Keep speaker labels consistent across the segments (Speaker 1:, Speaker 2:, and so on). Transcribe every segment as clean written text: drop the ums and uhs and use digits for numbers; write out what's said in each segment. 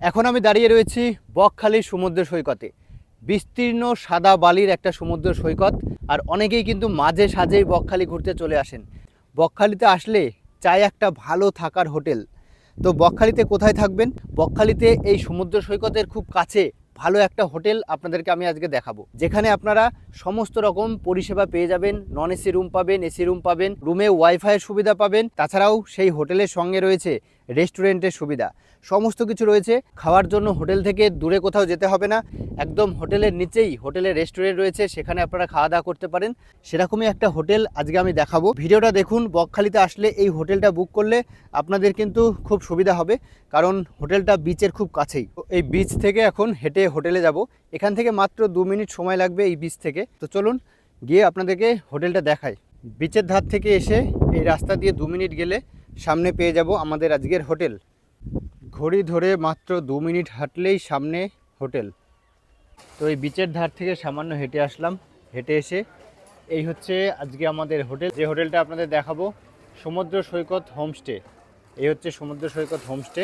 Speaker 1: এখন আমি দাঁড়িয়ে রয়েছি বকখালি সমুদ্র সৈকতে। বিস্তীর্ণ সাদা বালির একটা সমুদ্র সৈকত। আর অনেকেই কিন্তু মাঝে সাঝেই বকখালি ঘুরতে চলে আসেন। বকখালিতে আসলে চাই একটা ভালো থাকার হোটেল। তো বকখালিতে কোথায় থাকবেন? বকখালিতে এই সমুদ্র সৈকতের খুব কাছে ভালো একটা হোটেল আপনাদেরকে আমি আজকে দেখাবো, যেখানে আপনারা সমস্ত রকম পরিষেবা পেয়ে যাবেন। নন এসি রুম পাবেন, এসি রুম পাবেন, রুমে ওয়াইফাইয়ের সুবিধা পাবেন। তাছাড়াও সেই হোটেলের সঙ্গে রয়েছে রেস্টুরেন্টের সুবিধা, সমস্ত কিছু রয়েছে। খাওয়ার জন্য হোটেল থেকে দূরে কোথাও যেতে হবে না, একদম হোটেলের নিচেই হোটেলের রেস্টুরেন্ট রয়েছে, সেখানে আপনারা খাওয়া দাওয়া করতে পারেন। সেরকমই একটা হোটেল আজকে আমি দেখাবো। ভিডিওটা দেখুন। বকখালিতে আসলে এই হোটেলটা বুক করলে আপনাদের কিন্তু খুব সুবিধা হবে, কারণ হোটেলটা বিচের খুব কাছেই। এই বিচ থেকে এখন হেঁটে হোটেলে যাব। এখান থেকে মাত্র 2 মিনিট সময় লাগবে এই বিচ থেকে। তো চলুন গিয়ে আপনাদেরকে হোটেলটা দেখাই। বিচের ধার থেকে এসে এই রাস্তা দিয়ে 2 মিনিট গেলে সামনে পেয়ে যাব আমাদের আজকের হোটেল। ঘড়ি ধরে মাত্র 2 মিনিট হাঁটলেই সামনে হোটেল। তো এই বিচের ধার থেকে সামান্য হেঁটে আসলাম। হেঁটে এসে এই হচ্ছে আজকে আমাদের হোটেল। যে হোটেলটা আপনাদের দেখাবো, সমুদ্র সৈকত হোমস্টে। এই হচ্ছে সমুদ্র সৈকত হোমস্টে।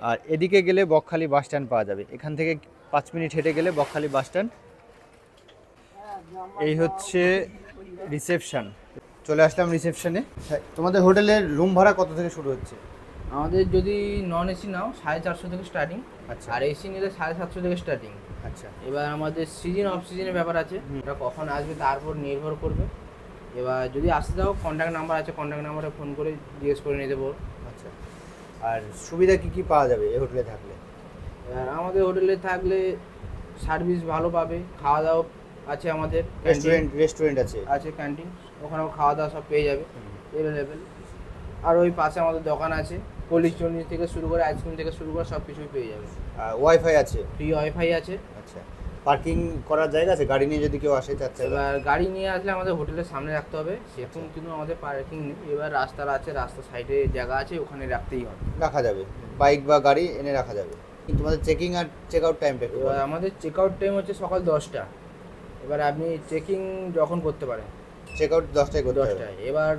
Speaker 1: আর এদিকে গেলে বকখালি বাস স্ট্যান্ড পাওয়া যাবে। এখান থেকে 5 মিনিট হেঁটে গেলে বকখালি বাস স্ট্যান্ড। এই হচ্ছে রিসেপশন। চলে আসলাম রিসেপশনে। তোমাদের হোটেলের রুম ভাড়া কত থেকে শুরু হচ্ছে?
Speaker 2: আমাদের যদি নন এসি নাও 450 থেকে স্টার্টিং।
Speaker 1: আচ্ছা।
Speaker 2: আর এসি নিলে 750 থেকে স্টার্টিং।
Speaker 1: আচ্ছা।
Speaker 2: এবার আমাদের সিজন অফ সিজনের ব্যাপার আছে, ওটা কখন আসবে তার উপর নির্ভর করবে। এবার যদি আসতে দাও, কন্ট্যাক্ট নাম্বার আছে, কন্ট্যাক্ট নাম্বারে ফোন করে জিজ্ঞেস করে নিতে পারো।
Speaker 1: আচ্ছা। আর সুবিধা কি কি পাওয়া যাবে এই হোটেলে থাকলে?
Speaker 2: এবার আমাদের হোটেলে থাকলে সার্ভিস ভালো পাবে, খাওয়া দাওয়া আছে, আমাদের
Speaker 1: রেস্টুরেন্ট আছে।
Speaker 2: ক্যান্টিন, ওখানেও খাওয়া দাওয়া সব পেয়ে যাবে অ্যাভেলেবেল। আর ওই পাশে আমাদের দোকান আছে, কোল্ড স্টোরেজ থেকে শুরু করে আইসক্রিম থেকে শুরু করে সব কিছুই পেয়ে যাবে।
Speaker 1: ওয়াইফাই আছে?
Speaker 2: ফ্রি ওয়াইফাই আছে।
Speaker 1: আচ্ছা। পার্কিং করার জায়গা আছে গাড়ি নিয়ে যদি কেউ আসে? চাচ্ছে
Speaker 2: এবার গাড়ি নিয়ে আসলে আমাদের হোটেলের সামনে রাখতে হবে, সেরকম কিন্তু আমাদের পার্কিং নেই। এবার রাস্তার আছে, রাস্তার সাইডে জায়গা আছে, ওখানে রাখতেই হবে।
Speaker 1: রাখা যাবে, বাইক বা গাড়ি এনে রাখা যাবে। তোমাদের চেকিং আর চেক আউট টাইমটা?
Speaker 2: এবার আমাদের চেক আউট টাইম হচ্ছে সকাল 10টা। এবার আপনি চেকিং যখন করতে পারেন।
Speaker 1: চেক আউট 10টায় করতে হবে।
Speaker 2: 10টায়। এবার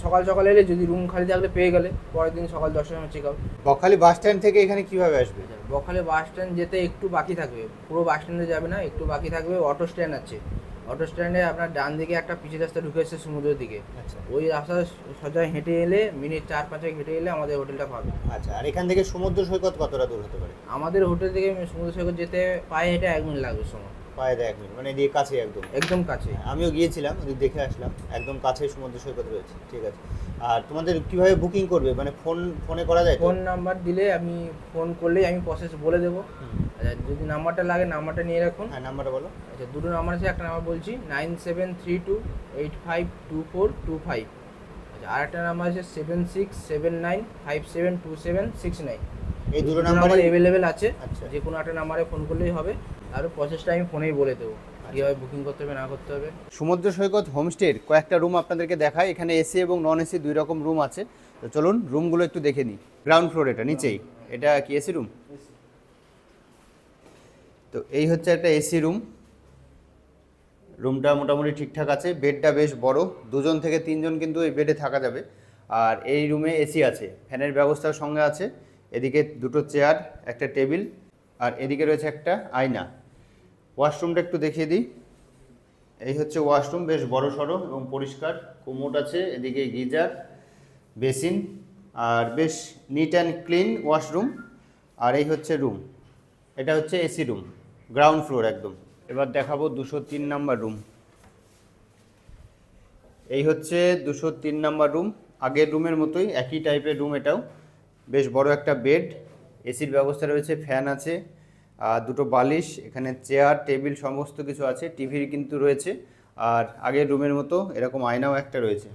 Speaker 2: সকাল সকাল এলে যদি রুম খালি থাকলে পেয়ে গেলে পরের দিন সকাল 10টার সময় check out.
Speaker 1: Bakkhali bus stand থেকে এখানে কিভাবে আসবে?
Speaker 2: বকখালি বাস স্ট্যান্ড যেতে একটু বাকি থাকবে, পুরো বাস স্ট্যান্ডে যাবে না, একটু বাকি থাকবে। অটো স্ট্যান্ড আছে, অটো স্ট্যান্ডে আপনার ডান দিকে একটা পিচের রাস্তা ঢুকে এসেছে সমুদ্রের দিকে।
Speaker 1: আচ্ছা।
Speaker 2: ওই রাস্তা সোজা হেঁটে এলে মিনিট 4-5 হেঁটে এলে আমাদের হোটেলটা পাবে।
Speaker 1: আচ্ছা। আর এখান থেকে সমুদ্র সৈকত কতটা দূর হতে পারে?
Speaker 2: আমাদের হোটেল থেকে সমুদ্র সৈকত যেতে পায়ে হেঁটে 1 মিনিট লাগবে সময়।
Speaker 1: পায়ে দেয় 1 মিনিট, মানে এদিকে কাছে একদম?
Speaker 2: একদম কাছে।
Speaker 1: আমিও গিয়েছিলাম, ওদিক দেখে আসলাম, একদম কাছেই সমুদ্র সৈকত রয়েছে। ঠিক আছে। আর তোমাদের কিভাবে বুকিং করবে, মানে ফোনে করা যায়?
Speaker 2: ফোন নাম্বার দিলে, আমি ফোন করলেই আমি প্রসেস বলে দেবো। আচ্ছা, যদি নাম্বারটা লাগে নাম্বারটা নিয়ে রাখুন।
Speaker 1: হ্যাঁ, নাম্বারটা বলো।
Speaker 2: আচ্ছা, দুটো নাম্বার আছে, একটা নাম্বার বলছি 9732852425। আচ্ছা, আর একটা নাম্বার আছে 7679572769।
Speaker 1: এই দুটো
Speaker 2: নাম্বার
Speaker 1: নাম্বার
Speaker 2: অ্যাভেলেবেল আছে।
Speaker 1: আচ্ছা।
Speaker 2: যে কোনো একটা নাম্বারে ফোন করলেই হবে। আর প্রসেসটা আমি ফোনেই বলে দেবো কীভাবে বুকিং করতে হবে না করতে হবে।
Speaker 1: সমুদ্র সৈকত হোমস্টের কয়েকটা রুম আপনাদেরকে দেখায়। এখানে এসি এবং নন এসি 2 রকম রুম আছে। তো চলুন রুমগুলো একটু দেখে নিই। গ্রাউন্ড ফ্লোর, এটা নিচেই। এটা কি এসি রুম? তো এই হচ্ছে একটা এসি রুম। রুমটা মোটামুটি ঠিকঠাক আছে। বেডটা বেশ বড়, 2 জন থেকে 3 জন কিন্তু এই বেডে থাকা যাবে। আর এই রুমে এসি আছে, ফ্যানের ব্যবস্থার সঙ্গে আছে। এদিকে 2টো চেয়ার, একটা টেবিল, আর এদিকে রয়েছে একটা আয়না। ওয়াশরুমটা একটু দেখিয়ে দিই। এই হচ্ছে ওয়াশরুম, বেশ বড় সড়ো এবং পরিষ্কার। কোমোড আছে, এদিকে গিজার, বেসিন, আর বেশ নিট অ্যান্ড ক্লিন ওয়াশরুম। আর এই হচ্ছে রুম। এটা হচ্ছে এসি রুম, গ্রাউন্ড ফ্লোর একদম। এবার দেখাবো 203 নাম্বার রুম। এই হচ্ছে 203 নাম্বার রুম। আগের রুমের মতোই একই টাইপের রুম এটাও। বেশ বড় একটা বেড, এসির ব্যবস্থা রয়েছে, ফ্যান আছে, আর 2টো বালিশ, এখানে চেয়ার টেবিল সমস্ত কিছু আছে। টিভি কিন্তু রয়েছে। আর আগের রুমের মতো এরকম আয়নাও একটা রয়েছে।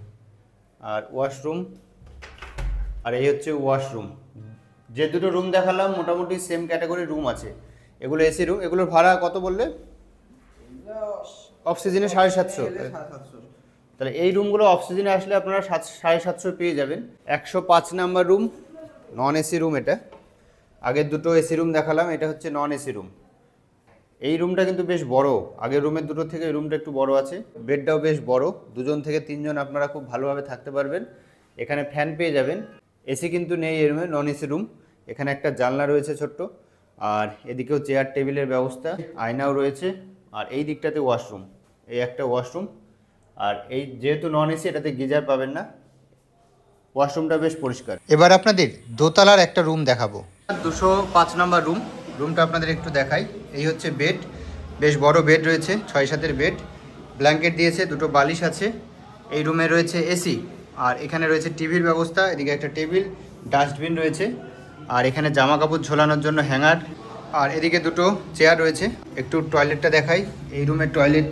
Speaker 1: আর ওয়াশরুম, আর এই হচ্ছে ওয়াশরুম। যে 2টো রুম দেখালাম মোটামুটি সেম ক্যাটাগরির রুম আছে। এগুলো এসি রুম। এগুলোর ভাড়া কত বললে? অফ সিজনে 750। তাহলে এই রুমগুলো অফ সিজনে আসলে আপনারা 750 পেয়ে যাবেন। 105 number room, non AC room এটা। আগের 2টো এসি রুম দেখালাম, এটা হচ্ছে নন এসি রুম। এই রুমটা কিন্তু বেশ বড়, আগের রুমের 2টো থেকে এই রুমটা একটু বড় আছে। বেডটাও বেশ বড়, 2 জন থেকে 3 জন আপনারা খুব ভালোভাবে থাকতে পারবেন। এখানে ফ্যান পেয়ে যাবেন। এসি কিন্তু নেই এই রুমে, নন এসি রুম। এখানে একটা জানলা রয়েছে ছোট্ট, আর এদিকেও চেয়ার টেবিলের ব্যবস্থা, আয়নাও রয়েছে, আর এই দিকটাতে ওয়াশরুম, এই একটা ওয়াশরুম। আর এই যেহেতু নন এসি, এটাতে গিজার পাবেন না, ওয়াশরুমটা বেশ পরিষ্কার। এবার আপনাদের দোতলার একটা রুম দেখাবো, 205 নম্বর রুমটা আপনাদের একটু দেখাই। এই হচ্ছে বেড, বেশ বড় বেড রয়েছে, 6-7 বেড, ব্ল্যাঙ্কেট দিয়েছে, দুটো বালিশ আছে। এই রুমে রয়েছে এসি, আর এখানে রয়েছে টিভির ব্যবস্থা, এদিকে একটা টেবিল, ডাস্টবিন রয়েছে, আর এখানে জামা কাপড় ঝোলানোর জন্য হ্যাঙ্গার, আর এদিকে দুটো চেয়ার রয়েছে। একটু টয়লেটটা দেখাই। এই রুমের টয়লেট,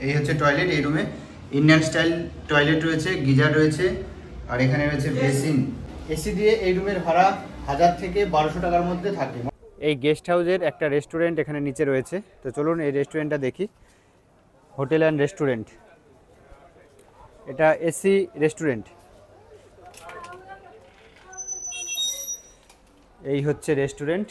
Speaker 1: এই হচ্ছে টয়লেট। এই রুমে ইন্ডিয়ান স্টাইল টয়লেট রয়েছে, গিজার রয়েছে, আর এখানে রয়েছে বেসিন। এসি দিয়ে এই রুমের ভাড়া 1000 থেকে 1200 টাকার মধ্যে থাকে। এই গেস্ট হাউসের একটা রেস্টুরেন্ট এখানে নিচে রয়েছে, তো চলুন এই রেস্টুরেন্টটা দেখি। হোটেল অ্যান্ড রেস্টুরেন্ট, এটা এসি রেস্টুরেন্ট। এই হচ্ছে রেস্টুরেন্ট,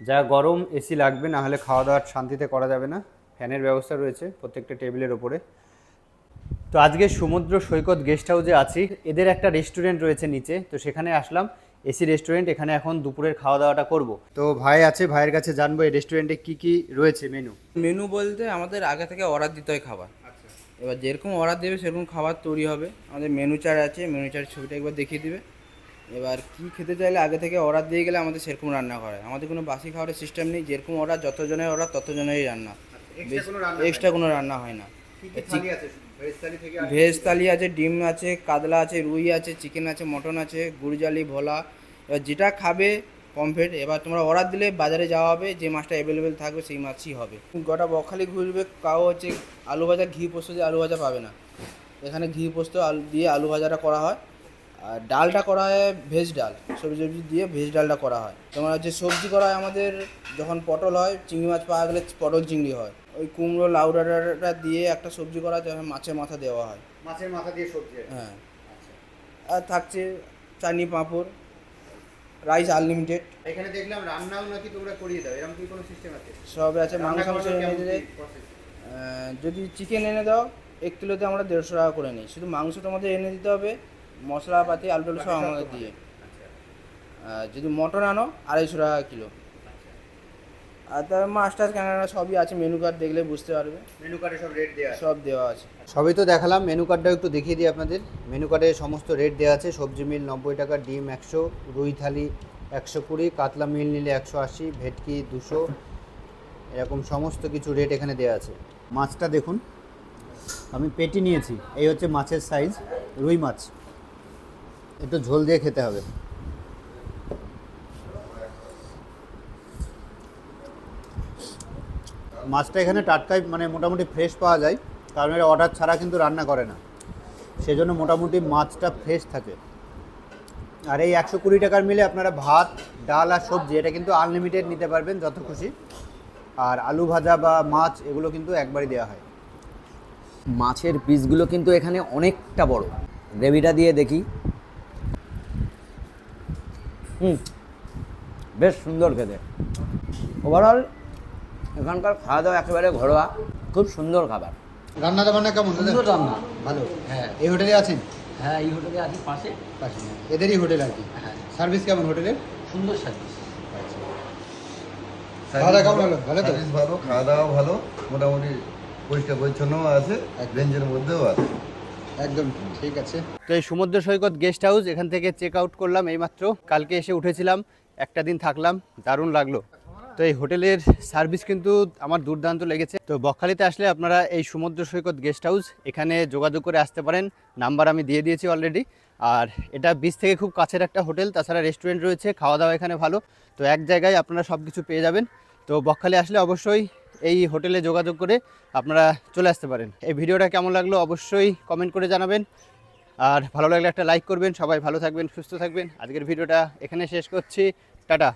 Speaker 1: যা গরম এসি লাগবে, না হলে খাওয়া দাওয়ার শান্তিতে করা যাবে না। ফ্যানের ব্যবস্থা রয়েছে প্রত্যেকটা টেবিলের ওপরে। তো আজকে সমুদ্র সৈকত গেস্ট হাউসে আছি, এদের একটা রেস্টুরেন্ট রয়েছে নিচে, তো সেখানে আসলাম, এসি রেস্টুরেন্ট। এখানে এখন দুপুরের খাওয়া দাওয়াটা করব। তো ভাই আছে, ভাইয়ের কাছে জানবো এই রেস্টুরেন্টে কি কি রয়েছে মেনু।
Speaker 2: মেনু বলতে আমাদের আগে থেকে অর্ডার দিতে হয় খাবার। এবার যেরকম অর্ডার দেবে সেরকম খাবার তৈরি হবে। আমাদের মেনু চার্ট আছে, মেনু চার্টের ছবিটা একবার দেখিয়ে দিবে। এবার কি খেতে চাইলে আগে থেকে অর্ডার দিয়ে গেলে আমাদের সেরকম রান্না করা হয়। আমাদের কোনো বাসি খাবারের সিস্টেম নেই, যেরকম অর্ডার, যতজনের অর্ডার ততজনেরই রান্না, এক্সট্রা কোনো রান্না হয় না। ভেজ থালি আছে, ডিম আছে, কাতলা আছে, রুই আছে, চিকেন আছে, মটন আছে, গুড়জালি, ভোলা। এবার যেটা খাবে কমপ্লিট। এবার তোমরা অর্ডার দিলে বাজারে যাওয়া হবে, যে মাছটা অ্যাভেলেবেল থাকবে সেই মাছই হবে। গোটা বকখালি ঘুরবে, কাউ হচ্ছে আলু ভাজা, ঘি পোস্ত দিয়ে আলু ভাজা পাবে না। এখানে ঘি পোস্ত আলু দিয়ে আলু ভাজাটা করা হয়, আর ডালটা করা হয় ভেজ ডাল, সবজি সবজি দিয়ে ভেজ ডালটা করা হয়। তোমার হচ্ছে সবজি করা হয় আমাদের, যখন পটল হয়, চিংড়ি মাছ পাওয়া গেলে পটল চিংড়ি হয়, ওই কুমড়ো লাউ ডাঁটা দিয়ে একটা সবজি করা হয়, যখন মাছের মাথা দেওয়া হয়।
Speaker 1: মাছের মাথা দিয়ে সবজি,
Speaker 2: হ্যাঁ। আর থাকছে চাটনি, পাঁপড়, রাইস আনলিমিটেড।
Speaker 1: এখানে দেখলাম রান্নাও নাকি তোমরা করিয়ে দাও, এরকম কি কোনো সিস্টেম আছে?
Speaker 2: সব আছে। মাংস এনে দিলে, যদি চিকেন এনে দাও 1 কিলোতে আমরা 150 টাকা করে নিই। শুধু মাংস তোমাদের এনে দিতে হবে, মশলাপাতি আলু টালু সব আমাদের দিয়ে। যদি মটন আনো 250 টাকা কিলো। আর তার মাছ টাছ কেনারা সবই আছে, মেনু কার্ড দেখলে বুঝতে পারবে।
Speaker 1: মেনু কার্ডে সব রেট দেওয়া,
Speaker 2: সব দেওয়া আছে।
Speaker 1: সবই তো দেখালাম, মেনু কার্ডটাও একটু দেখিয়ে দিই আপনাদের। মেনু কার্ডে সমস্ত রেট দেওয়া আছে। সবজি মিল 90 টাকা, ডিম 100, রুই থালি 120, কাতলা মিল নিলে 180, ভেটকি 200, এরকম সমস্ত কিছু রেট এখানে দেওয়া আছে। মাছটা দেখুন, আমি পেটি নিয়েছি, এই হচ্ছে মাছের সাইজ, রুই মাছ, একটু ঝোল দিয়ে খেতে হবে। মাছটা এখানে টাটকাই, মানে মোটামুটি ফ্রেশ পাওয়া যায়, কারণ এরা অর্ডার ছাড়া কিন্তু রান্না করে না, সেজন্য মোটামুটি মাছটা ফ্রেশ থাকে। আর এই 120 টাকার মিলে আপনারা ভাত, ডাল আর সবজি, এটা কিন্তু আনলিমিটেড নিতে পারবেন যত খুশি। আর আলু ভাজা বা মাছ এগুলো কিন্তু একবারই দেওয়া হয়।
Speaker 3: মাছের পিসগুলো কিন্তু এখানে অনেকটা বড়। গ্রেভিটা দিয়ে দেখি, বেশ সুন্দর খেতে। ওভারঅল এখানকার খাওয়া দাওয়া একেবারে ঘরোয়া, খুব সুন্দর খাবার।
Speaker 1: রান্না বান্না কেমন?
Speaker 3: সুন্দর রান্না,
Speaker 1: ভালো।
Speaker 3: হ্যাঁ।
Speaker 1: এই হোটেলে আছেন?
Speaker 3: হ্যাঁ, এই হোটেলে আছি পাশে।
Speaker 1: এদেরই হোটেল আর কি?
Speaker 3: হ্যাঁ।
Speaker 1: সার্ভিস কেমন হোটেলের?
Speaker 3: সুন্দর সার্ভিস।
Speaker 1: খাওয়া দাওয়া কেমন হলো? ভালো তো?
Speaker 4: ভালো, খাওয়া দাওয়া ভালো, মোটামুটি পরিষ্কার পরিচ্ছন্ন আছে, রেঞ্জের মধ্যেও আছে,
Speaker 1: একদম ঠিক আছে। তো এই সমুদ্র সৈকত গেস্ট হাউস, এখান থেকে চেক আউট করলাম এইমাত্র। কালকে এসে উঠেছিলাম, একটা দিন থাকলাম, দারুণ লাগলো। তো এই হোটেলের সার্ভিস কিন্তু আমার দুর্দান্ত লেগেছে। তো বকখালিতে আসলে আপনারা এই সমুদ্র সৈকত গেস্ট হাউস, এখানে যোগাযোগ করে আসতে পারেন, নাম্বার আমি দিয়ে দিয়েছি অলরেডি। আর এটা বিচ থেকে খুব কাছের একটা হোটেল, তাছাড়া রেস্টুরেন্ট রয়েছে, খাওয়া দাওয়া এখানে ভালো। তো এক জায়গায় আপনারা সব কিছু পেয়ে যাবেন। তো বকখালি আসলে অবশ্যই এই হোটেলে যোগাযোগ করে আপনারা চলে আসতে পারেন। এই ভিডিওটা কেমন লাগলো অবশ্যই কমেন্ট করে জানাবেন, আর ভালো লাগলে একটা লাইক করবেন। সবাই ভালো থাকবেন, সুস্থ থাকবেন। আজকের ভিডিওটা এখানে শেষ করছি, টাটা।